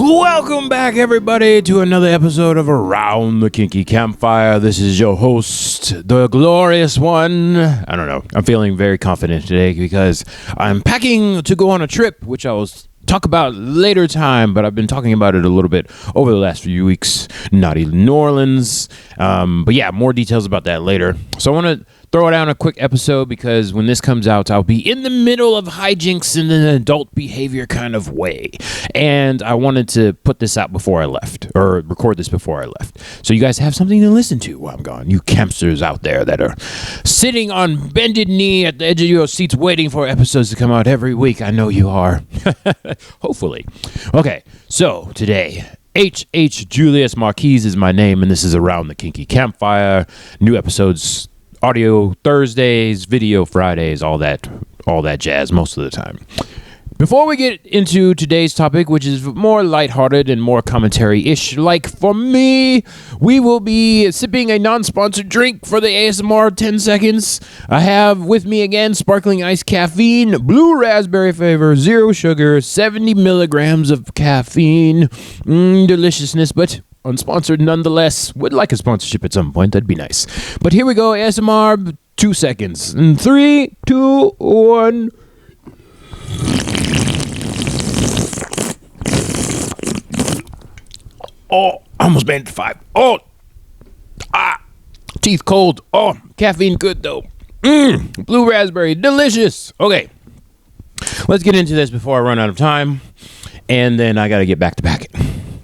Welcome back, everybody, to another episode of Around the Kinky Campfire. This is your host, the glorious one. I don't know. I'm feeling very confident today because I'm packing to go on a trip, which I will talk about later time, but I've been talking about it a little bit over the last few weeks. Naughty New Orleans. But yeah, more details about that later. So I want to throw down a quick episode because when this comes out, I'll be in the middle of hijinks in an adult behavior kind of way. And I wanted to put this out before I left, or record this before I left. So you guys have something to listen to while I'm gone. You campsters out there that are sitting on bended knee at the edge of your seats waiting for episodes to come out every week. I know you are. Hopefully. Okay, so today, H. Julius Marquise is my name, and this is Around the Kinky Campfire. New episodes, audio Thursdays, video Fridays, all that jazz most of the time. Before we get into today's topic, which is more lighthearted and more commentary-ish, like for me, we will be sipping a non-sponsored drink for the ASMR 10 seconds. I have with me again sparkling iced caffeine, blue raspberry flavor, 0 sugar, 70 milligrams of caffeine. Deliciousness, but unsponsored nonetheless. Would like a sponsorship at some point, that'd be nice. But here we go, ASMR, 2 seconds. 3, 2, 1... Oh, almost made it to 5. Oh, teeth cold. Oh, caffeine good though. Blue raspberry, delicious. Okay, let's get into this before I run out of time, and then I got to get back to packing.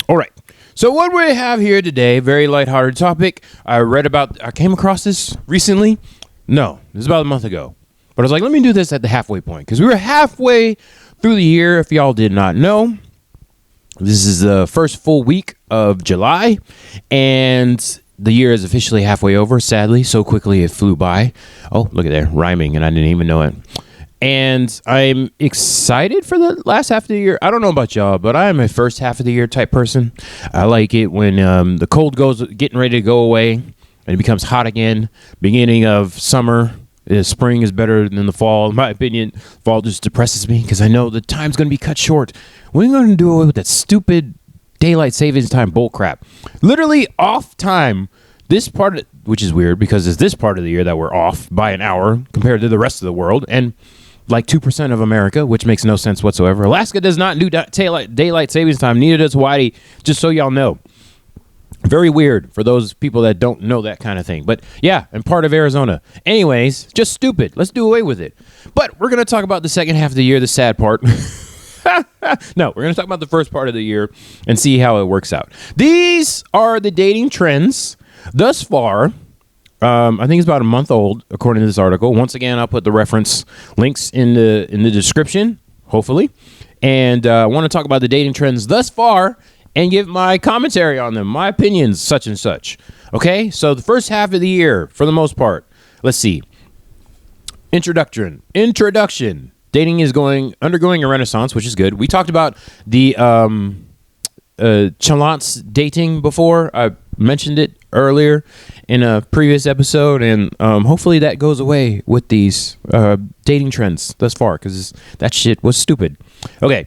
All right. So what we have here today, very lighthearted topic. I came across this recently. No, this is about a month ago. But I was like, let me do this at the halfway point, because we were halfway through the year, if y'all did not know. This is the first full week of July, and the year is officially halfway over, sadly. So quickly it flew by. Oh, look at there, rhyming, and I didn't even know it. And I'm excited for the last half of the year. I don't know about y'all, but I am a first half of the year type person. I like it when the cold goes, getting ready to go away, and it becomes hot again. Beginning of summer. Spring is better than the fall. In my opinion, fall just depresses me because I know the time's going to be cut short. We're going to do away with that stupid daylight savings time bullcrap. Literally off time. This part, which is weird because it's this part of the year that we're off by an hour compared to the rest of the world. And like 2% of America, which makes no sense whatsoever. Alaska does not do daylight savings time. Neither does Hawaii, just so y'all know. Very weird for those people that don't know that kind of thing. But yeah, I'm part of Arizona. Anyways, just stupid. Let's do away with it. But we're going to talk about the second half of the year, the sad part. No, we're going to talk about the first part of the year and see how it works out. These are the dating trends thus far. I think it's about a month old, according to this article. Once again, I'll put the reference links in the description, hopefully. And I want to talk about the dating trends thus far and give my commentary on them, my opinions, such and such. Okay, so the first half of the year, for the most part, let's see. Introduction. Dating is undergoing a renaissance, which is good. We talked about the chalance dating before. I mentioned it earlier in a previous episode, and hopefully that goes away with these dating trends thus far, because that shit was stupid. Okay.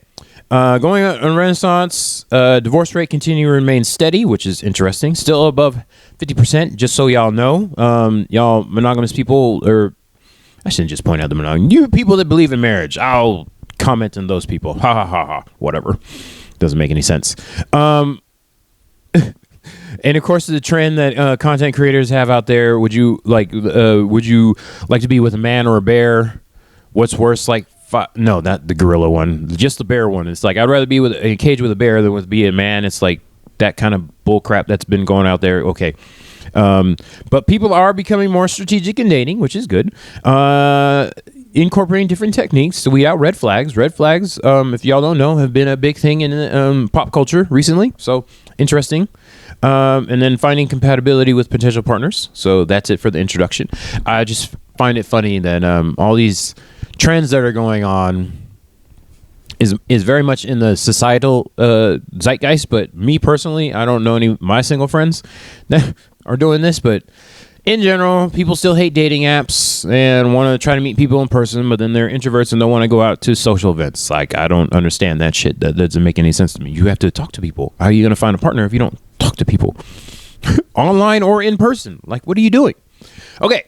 Going on Renaissance, divorce rate continue to remain steady, which is interesting. Still above 50%, just so y'all know. Y'all monogamous people, or I shouldn't just point out the monogamous. You people that believe in marriage, I'll comment on those people. Ha ha ha ha. Whatever. Doesn't make any sense. And of course, the trend that content creators have out there. Would you like to be with a man or a bear? What's worse, like? No, not the gorilla one. Just the bear one. It's like I'd rather be in a cage with a bear than be a man. It's like that kind of bull crap that's been going out there. Okay. But people are becoming more strategic in dating, which is good. Incorporating different techniques to weed out red flags. Red flags, if y'all don't know, have been a big thing in pop culture recently. So interesting. And then finding compatibility with potential partners. So that's it for the introduction. I just find it funny that all these trends that are going on is very much in the societal zeitgeist, but me personally, I don't know any of my single friends that are doing this, but in general, people still hate dating apps and want to try to meet people in person, but then they're introverts and don't want to go out to social events. Like, I don't understand that shit. That doesn't make any sense to me. You have to talk to people. How are you going to find a partner if you don't talk to people online or in person? Like, what are you doing? Okay.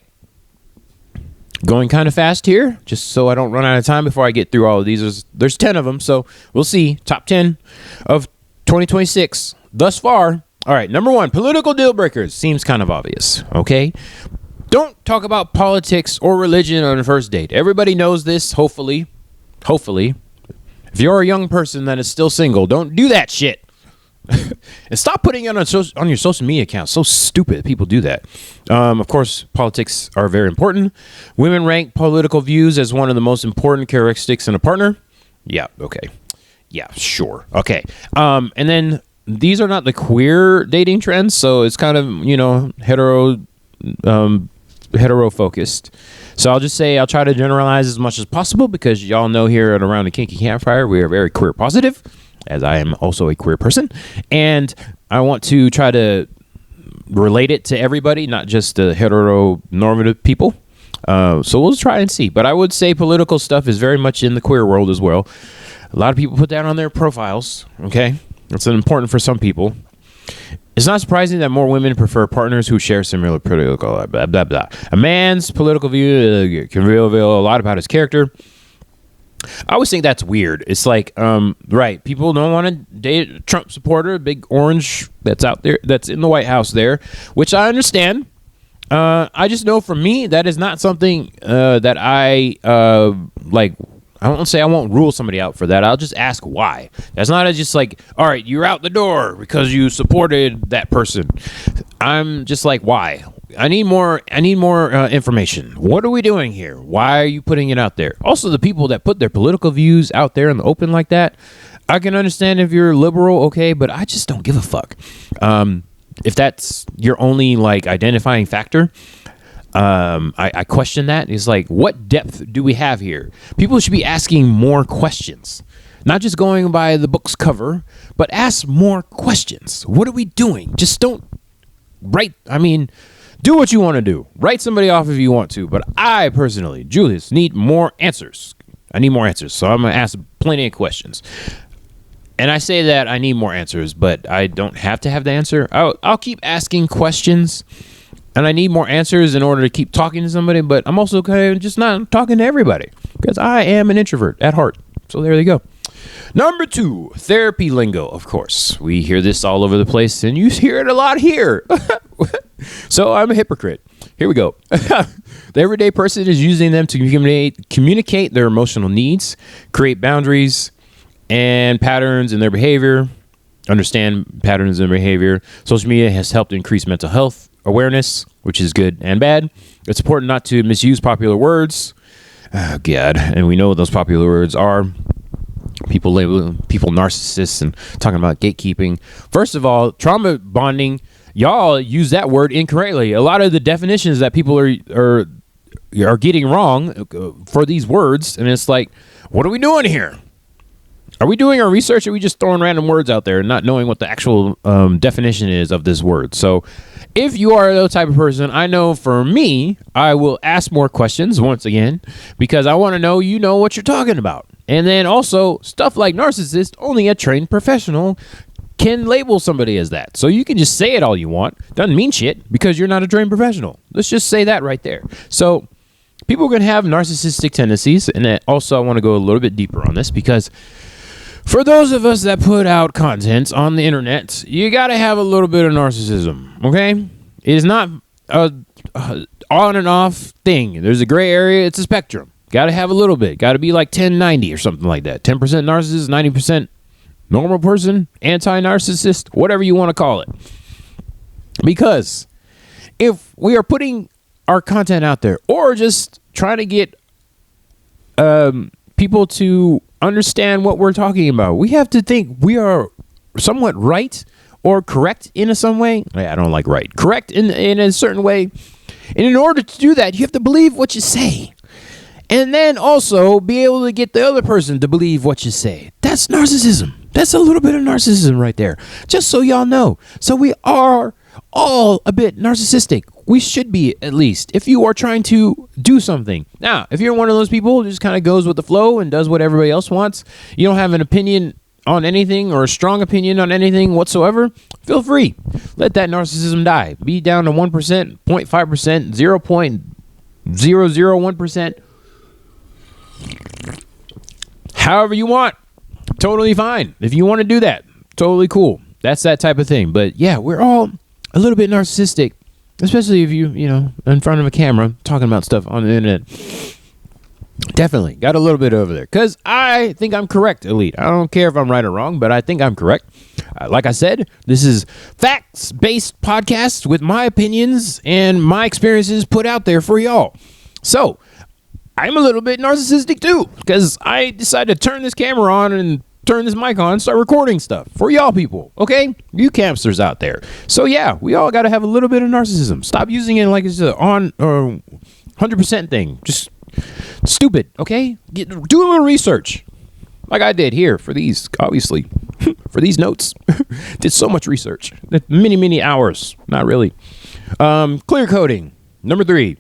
Going kind of fast here, just so I don't run out of time before I get through all of these. There's 10 of them, so we'll see. Top 10 of 2026 thus far. All right, number 1, political deal breakers. Seems kind of obvious, okay? Don't talk about politics or religion on a first date. Everybody knows this, hopefully. Hopefully. If you're a young person that is still single, don't do that shit. And stop putting it on your social media account. So stupid. People do that. Of course, politics are very important. Women rank political views as one of the most important characteristics in a partner. Yeah, okay. Yeah, sure. Okay. And then these are not the queer dating trends, so it's kind of, hetero focused. So I'll just say I'll try to generalize as much as possible because y'all know here at Around the Kinky Campfire, we are very queer positive, as I am also a queer person. And I want to try to relate it to everybody, not just the heteronormative people. So we'll try and see. But I would say political stuff is very much in the queer world as well. A lot of people put that on their profiles, okay? It's important for some people. It's not surprising that more women prefer partners who share similar political blah, blah, blah. A man's political view can reveal a lot about his character. I always think that's weird. It's like, right, people don't want to date a Trump supporter, a big orange that's out there, that's in the White House there, which I understand. I just know for me, that is not something that I like. I won't say I won't rule somebody out for that. I'll just ask why. That's not just like, all right, you're out the door because you supported that person. I'm just like, why? I need more information. What are we doing here? Why are you putting it out there? Also, the people that put their political views out there in the open like that, I can understand if you're liberal, okay, but I just don't give a fuck. If that's your only like identifying factor, I question that. It's like, what depth do we have here? People should be asking more questions, not just going by the book's cover, but ask more questions. What are we doing? Just don't write. I mean, do what you want to do. Write somebody off if you want to. But I personally, Julius, need more answers. I need more answers. So I'm going to ask plenty of questions. And I say that I need more answers, but I don't have to have the answer. I'll keep asking questions. And I need more answers in order to keep talking to somebody, but I'm also kind of just not talking to everybody because I am an introvert at heart. So there you go. Number 2, therapy lingo. Of course, we hear this all over the place, and you hear it a lot here. So I'm a hypocrite. Here we go. The everyday person is using them to communicate their emotional needs, create boundaries and patterns in their behavior, understand patterns in behavior. Social media has helped increase mental health awareness, which is good and bad. It's important not to misuse popular words. Oh, God. And we know what those popular words are. People label people narcissists and talking about gatekeeping. First of all, trauma bonding, y'all use that word incorrectly. A lot of the definitions that people are getting wrong for these words, and it's like, what are we doing here? Are we doing our research, or are we just throwing random words out there and not knowing what the actual definition is of this word? So if you are the type of person, I know for me, I will ask more questions once again, because I want to know you know what you're talking about. And then also stuff like narcissist, only a trained professional can label somebody as that. So you can just say it all you want. Doesn't mean shit because you're not a trained professional. Let's just say that right there. So people are going to have narcissistic tendencies. And also I want to go a little bit deeper on this because for those of us that put out content on the internet, you got to have a little bit of narcissism, okay? It is not a on and off thing. There's a gray area. It's a spectrum. Got to have a little bit. Got to be like 10-90 or something like that. 10% narcissist, 90% normal person, anti-narcissist, whatever you want to call it. Because if we are putting our content out there or just trying to get people to understand what we're talking about, we have to think we are somewhat right or correct in some way. I don't like right. Correct in a certain way. And in order to do that, you have to believe what you say. And then also be able to get the other person to believe what you say. That's narcissism. That's a little bit of narcissism right there. Just so y'all know. So we are all a bit narcissistic. we should be, at least, if you are trying to do something. Now, if you're one of those people who just kind of goes with the flow and does what everybody else wants, you don't have an opinion on anything or a strong opinion on anything whatsoever, feel free. Let that narcissism die. Be down to 1%, 0.5%, 0.001%. However you want. Totally fine. If you want to do that, totally cool. That's that type of thing. But yeah, we're all a little bit narcissistic, especially if you know, in front of a camera talking about stuff on the internet. Definitely got a little bit over there because I think I'm correct, Elite. I don't care if I'm right or wrong, but I think I'm correct. Like I said, this is facts-based podcast with my opinions and my experiences put out there for y'all. So I'm a little bit narcissistic too because I decided to turn this camera on and turn this mic on and start recording stuff for y'all people. Okay, you campsters out there. So yeah, we all got to have a little bit of narcissism. Stop using it like it's an on or 100% thing. Just stupid. Okay, do a little research like I did here for these, obviously. For these notes. Did so much research, many hours. Not really. Clear coding. Number 3,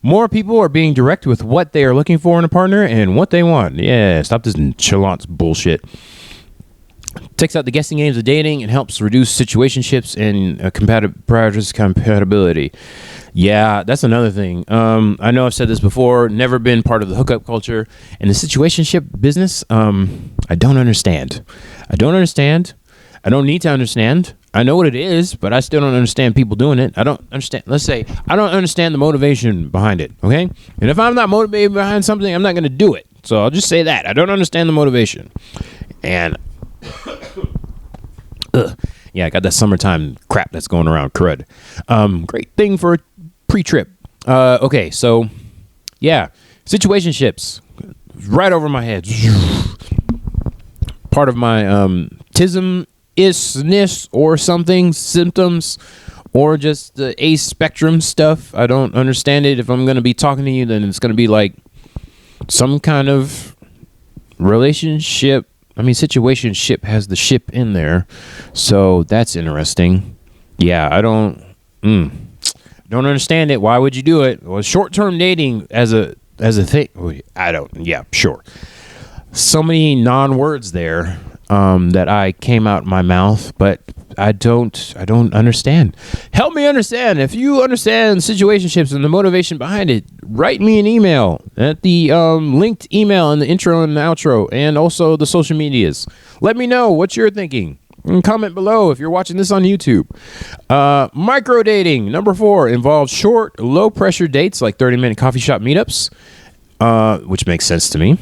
more people are being direct with what they are looking for in a partner and what they want. Yeah, stop this nonchalance bullshit. Takes out the guessing games of dating and helps reduce situationships and compatibility. Yeah, that's another thing. I know I've said this before, never been part of the hookup culture. And the situationship business, I don't understand. I don't need to understand. I know what it is, but I still don't understand people doing it. I don't understand. Let's say I don't understand the motivation behind it, okay? And if I'm not motivated behind something, I'm not going to do it. So I'll just say that. I don't understand the motivation. And yeah, I got that summertime crap that's going around. Crud. Great thing for a pre-trip. Okay, so yeah, situationships right over my head. Part of my tism-ishness or something, symptoms, or just the ace spectrum stuff. I don't understand it. If I'm going to be talking to you, then it's going to be like some kind of relationship. I mean, situationship has the ship in there, so that's interesting. Yeah, I don't understand it. Why would you do it? Well, short-term dating as a thing. I don't. Yeah, sure. So many non-words there that I came out my mouth, but I don't understand. Help me understand. If you understand situationships and the motivation behind it, write me an email at the linked email in the intro and the outro, and also the social medias. Let me know what you're thinking. And comment below if you're watching this on YouTube. Micro dating, number 4, involves short, low-pressure dates like 30-minute coffee shop meetups, which makes sense to me.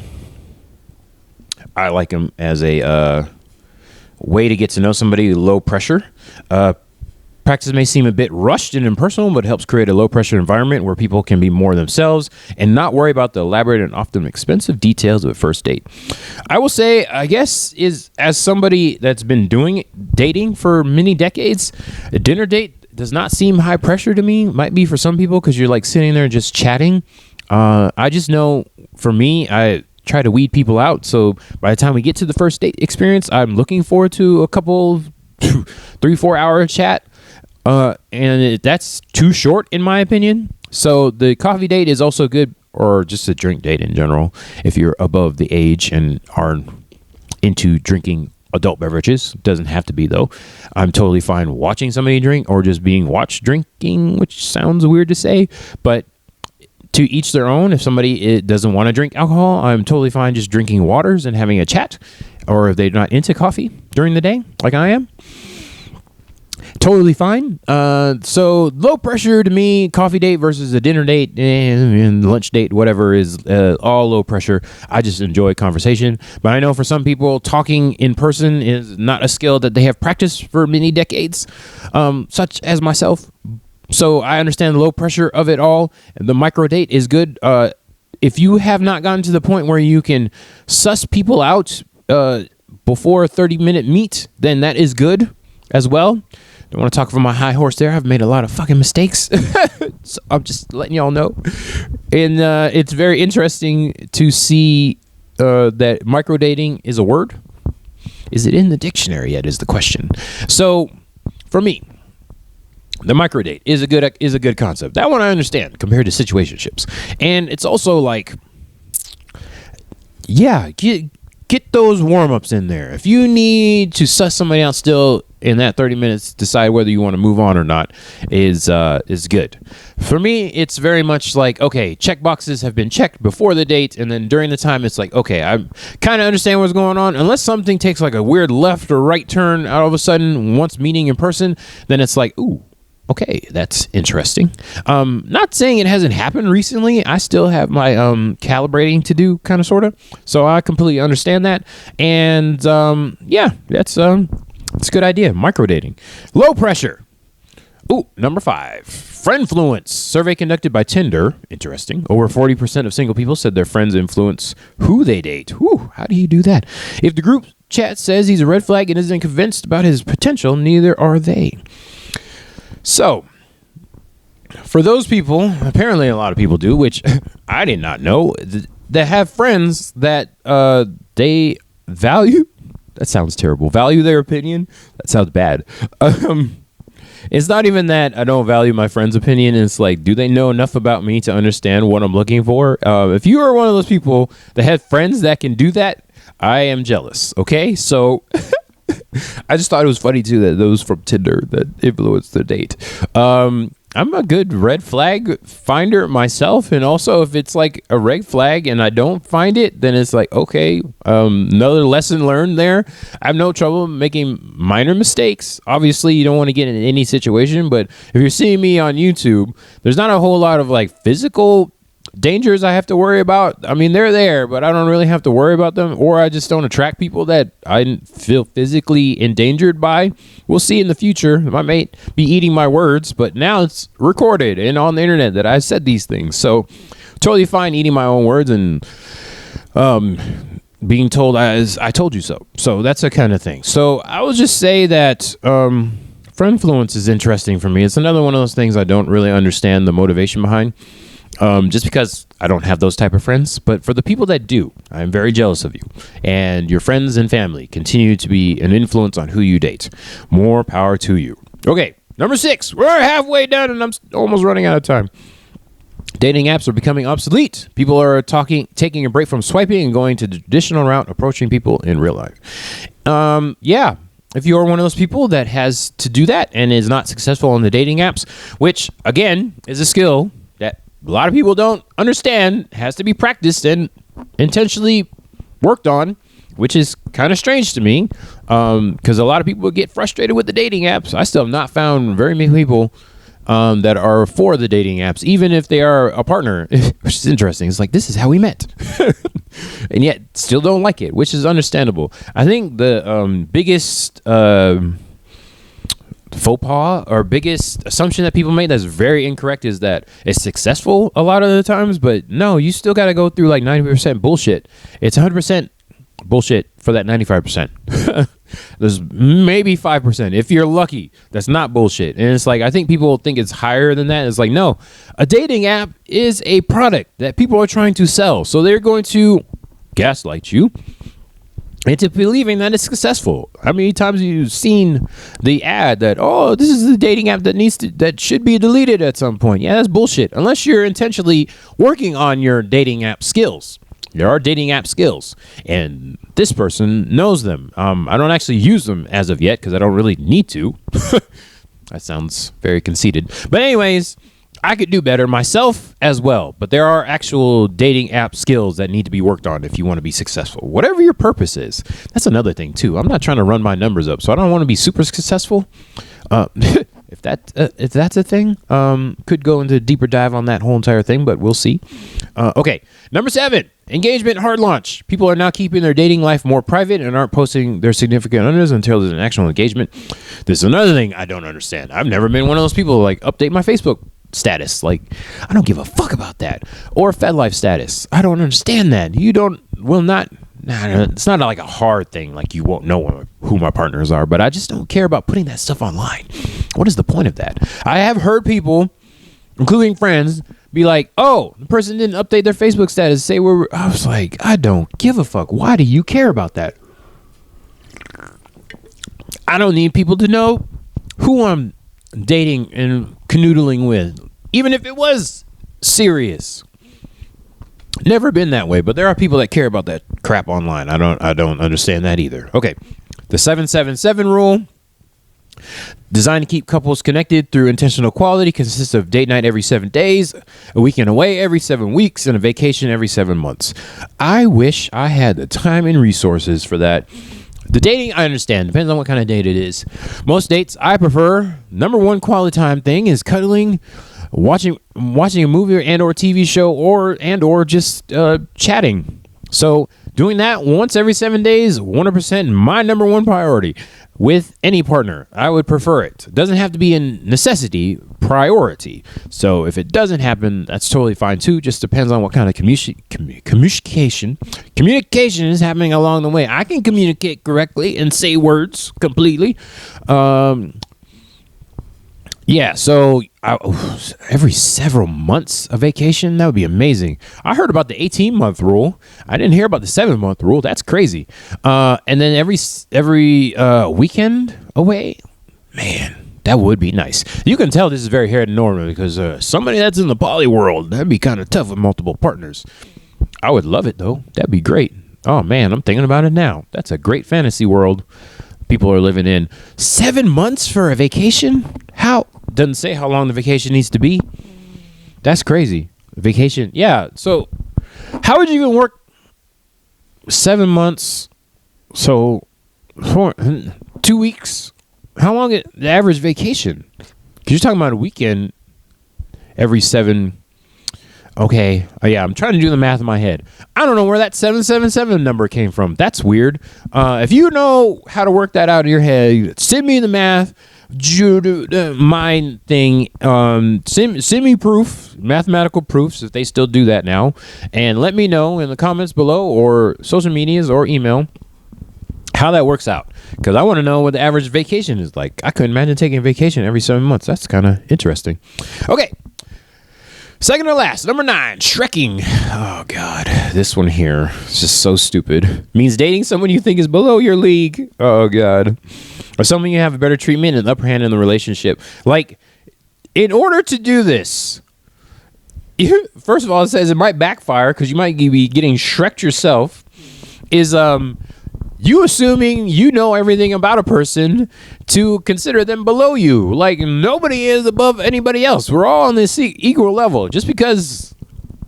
I like them as a way to get to know somebody low pressure. Practice may seem a bit rushed and impersonal, but it helps create a low-pressure environment where people can be more themselves and not worry about the elaborate and often expensive details of a first date. I will say, I guess, as somebody that's been doing dating for many decades, a dinner date does not seem high pressure to me. Might be for some people because you're like sitting there just chatting. I just know, for me, I try to weed people out. So by the time we get to the first date experience, I'm looking forward to a couple 3-4 hour chat. And that's too short in my opinion. So the coffee date is also good, or just a drink date in general, if you're above the age and are into drinking adult beverages. Doesn't have to be though. I'm totally fine watching somebody drink or just being watched drinking, which sounds weird to say, but to each their own. If somebody doesn't want to drink alcohol, I'm totally fine just drinking waters and having a chat. Or if they're not into coffee during the day, like I am, totally fine. So low pressure to me, coffee date versus a dinner date and lunch date, whatever, is all low pressure. I just enjoy conversation. But I know for some people, talking in person is not a skill that they have practiced for many decades, such as myself. So I understand the low pressure of it all. The micro date is good. If you have not gotten to the point where you can suss people out before a 30-minute meet, then that is good as well. Don't want to talk from my high horse there. I've made a lot of fucking mistakes. So I'm just letting y'all know. And it's very interesting to see that micro dating is a word. Is it in the dictionary yet is the question. So for me, the microdate is a good concept. That one I understand compared to situationships. And it's also like, yeah, get those warm-ups in there. If you need to suss somebody out still in that 30 minutes, decide whether you want to move on or not is good. For me, it's very much like, okay, check boxes have been checked before the date, and then during the time, it's like, okay, I kind of understand what's going on. Unless something takes like a weird left or right turn all of a sudden once meeting in person, then it's like, ooh, okay, that's interesting. Not saying it hasn't happened recently. I still have my calibrating to do, kind of, sort of. So I completely understand that. And yeah, it's a good idea. Microdating. Low pressure. Ooh, number 5. Friendfluence. Survey conducted by Tinder. Interesting. Over 40% of single people said their friends influence who they date. Whew, how do you do that? If the group chat says he's a red flag and isn't convinced about his potential, neither are they. So, for those people, apparently a lot of people do, which I did not know, that have friends that they value. That sounds terrible. Value their opinion. That sounds bad. It's not even that I don't value my friend's opinion. It's like, do they know enough about me to understand what I'm looking for? If you are one of those people that have friends that can do that, I am jealous. Okay, so I just thought it was funny too that those from Tinder that influenced the date. I'm a good red flag finder myself, and also if it's like a red flag and I don't find it, then it's like, okay, another lesson learned there. I have no trouble making minor mistakes. Obviously, you don't want to get in any situation, but if you're seeing me on YouTube, there's not a whole lot of like physical dangers I have to worry about. I mean, they're there, but I don't really have to worry about them, or I just don't attract people that I feel physically endangered by. We'll see in the future. I might be eating my words, but now it's recorded and on the internet that I said these things. So totally fine eating my own words and being told as I told you so. So that's a kind of thing. So I will just say that friendfluence is interesting for me. It's another one of those things I don't really understand the motivation behind. Just because I don't have those type of friends. But for the people that do, I'm very jealous of you. And your friends and family continue to be an influence on who you date. More power to you. Okay, number 6. We're halfway done and I'm almost running out of time. Dating apps are becoming obsolete. People are taking a break from swiping and going to the traditional route, approaching people in real life. Yeah. If you are one of those people that has to do that and is not successful on the dating apps, which, again, is a skill that a lot of people don't understand, has to be practiced and intentionally worked on, which is kind of strange to me, because a lot of people get frustrated with the dating apps. I still have not found very many people that are for the dating apps, even if they are a partner, which is interesting. It's like, this is how we met. And yet still don't like it, which is understandable. I think the biggest faux pas or biggest assumption that people make that's very incorrect is that it's successful a lot of the times, but no, you still got to go through like 90% bullshit. It's 100% bullshit for that 95%. There's maybe 5% if you're lucky that's not bullshit, and it's like, I think people think it's higher than that. It's like, no, a dating app is a product that people are trying to sell, so they're going to gaslight you into believing that it's successful. How many times have you seen the ad that, oh, this is the dating app that should be deleted at some point? Yeah, that's bullshit. Unless you're intentionally working on your dating app skills. There are dating app skills, and this person knows them. I don't actually use them as of yet because I don't really need to. That sounds very conceited. But anyways, I could do better myself as well, but there are actual dating app skills that need to be worked on if you want to be successful. Whatever your purpose is, that's another thing too. I'm not trying to run my numbers up, so I don't want to be super successful. If that's a thing, could go into a deeper dive on that whole entire thing, but we'll see. Okay, number 7, engagement hard launch. People are now keeping their dating life more private and aren't posting their significant others until there's an actual engagement. This is another thing I don't understand. I've never been one of those people like update my Facebook status. Like, I don't give a fuck about that. Or FedLife status. I don't understand that. It's not like a hard thing, like you won't know who my partners are, but I just don't care about putting that stuff online. What is the point of that? I have heard people, including friends, be like, oh, the person didn't update their Facebook status. I was like, I don't give a fuck. Why do you care about that? I don't need people to know who I'm dating and canoodling with, even if it was serious. Never been that way, but there are people that care about that crap online. I don't understand that either. Okay. The 777 rule, designed to keep couples connected through intentional quality, consists of date night every 7 days, a weekend away every 7 weeks, and a vacation every 7 months. I wish I had the time and resources for that. The dating, I understand. Depends on what kind of date it is. Most dates I prefer, number one quality time thing is cuddling, watching a movie and or TV show or just chatting. So doing that once every 7 days, 100% my number one priority with any partner. I would prefer it. Doesn't have to be a necessity, priority. So if it doesn't happen, that's totally fine too. Just depends on what kind of communication is happening along the way. I can communicate correctly and say words completely. Yeah, so every several months a vacation, that would be amazing. I heard about the 18-month rule. I didn't hear about the 7-month rule. That's crazy. And then every weekend away, man, that would be nice. You can tell this is very heteronormative because somebody that's in the poly world, that'd be kind of tough with multiple partners. I would love it, though. That'd be great. Oh, man, I'm thinking about it now. That's a great fantasy world people are living in. 7 months for a vacation? How? Doesn't say how long the vacation needs to be. That's crazy. Vacation. Yeah. So how would you even work 7 months? So 2 weeks. How long is the average vacation? Because you're talking about a weekend every 7. Okay. Yeah, I'm trying to do the math in my head. I don't know where that 777 number came from. That's weird. If you know how to work that out in your head, send me the math. Mind thing. Send me proof, mathematical proofs, if they still do that now, and let me know in the comments below or social medias or email how that works out, because I want to know what the average vacation is like. I couldn't imagine taking a vacation every 7 months. That's kind of interesting. Okay. Second to last, number 9, Shreking. Oh, God. This one here is just so stupid. Means dating someone you think is below your league. Oh, God. Or someone you have a better treatment and upper hand in the relationship. Like, in order to do this, first of all, it says it might backfire because you might be getting Shreked yourself. Is you assuming you know everything about a person to consider them below you. Like, nobody is above anybody else. We're all on this equal level. Just because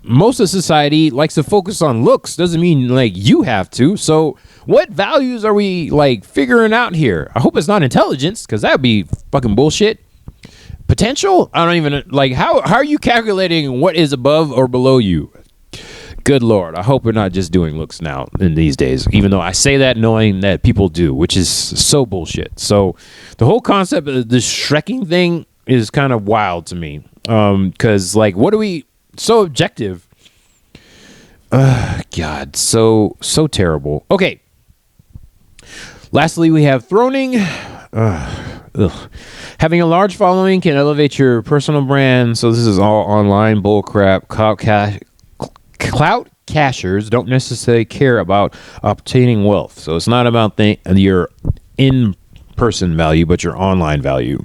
most of society likes to focus on looks doesn't mean, like, you have to. So what values are we, like, figuring out here? I hope it's not intelligence, because that would be fucking bullshit. Potential? I don't even, like, how are you calculating what is above or below you? Good Lord. I hope we're not just doing looks now in these days, even though I say that knowing that people do, which is so bullshit. So the whole concept of this Shreking thing is kind of wild to me. Because, like, what are we so objective? God, so terrible. Okay. Lastly, we have throning. Having a large following can elevate your personal brand. So this is all online bullcrap. Clout cashers don't necessarily care about obtaining wealth. So it's not about your in-person value, but your online value.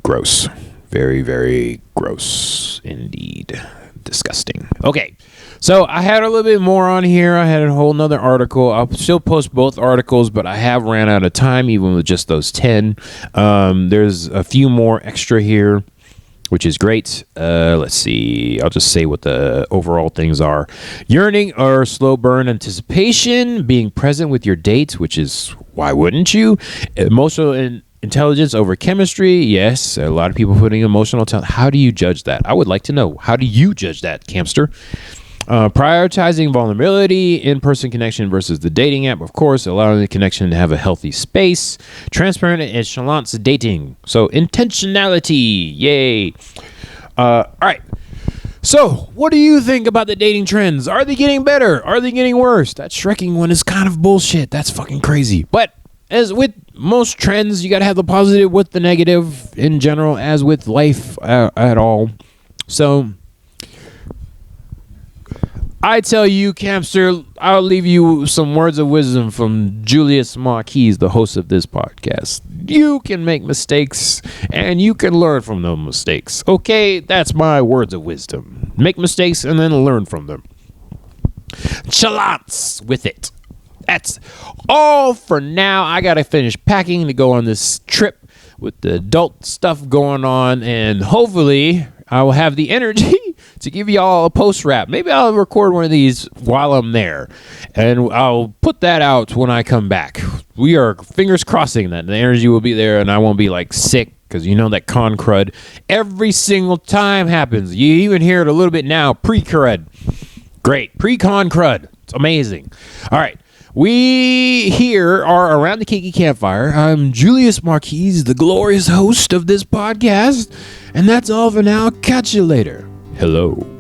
Gross. Very, very gross indeed. Disgusting. Okay. So I had a little bit more on here. I had a whole nother article. I'll still post both articles, but I have ran out of time even with just those 10. There's a few more extra here, which is great. Let's see. I'll just say what the overall things are. Yearning or slow burn anticipation, being present with your date, which is why wouldn't you? Emotional intelligence over chemistry. Yes, a lot of people putting emotional intelligence. How do you judge that? I would like to know. How do you judge that, Campster? Prioritizing vulnerability, in-person connection versus the dating app, of course, allowing the connection to have a healthy space, transparent and nonchalant dating. So intentionality, yay. All right. So what do you think about the dating trends? Are they getting better? Are they getting worse? That Shreking one is kind of bullshit. That's fucking crazy. But as with most trends, you got to have the positive with the negative in general, as with life at all. So I tell you, Campster, I'll leave you some words of wisdom from Julius Marquis, the host of this podcast. You can make mistakes, and you can learn from those mistakes. Okay, that's my words of wisdom. Make mistakes and then learn from them. Chalance with it. That's all for now. I gotta finish packing to go on this trip with the adult stuff going on, and hopefully I will have the energy to give you all a post wrap. Maybe I'll record one of these while I'm there, and I'll put that out when I come back. We are fingers crossing that the energy will be there and I won't be like sick, because you know that con crud every single time happens. You even hear it a little bit now. Pre-crud. Great. Pre-con crud. It's amazing. All right. We here are around the Kiki Campfire. I'm Julius Marquis, the glorious host of this podcast. And that's all for now. Catch you later. Hello.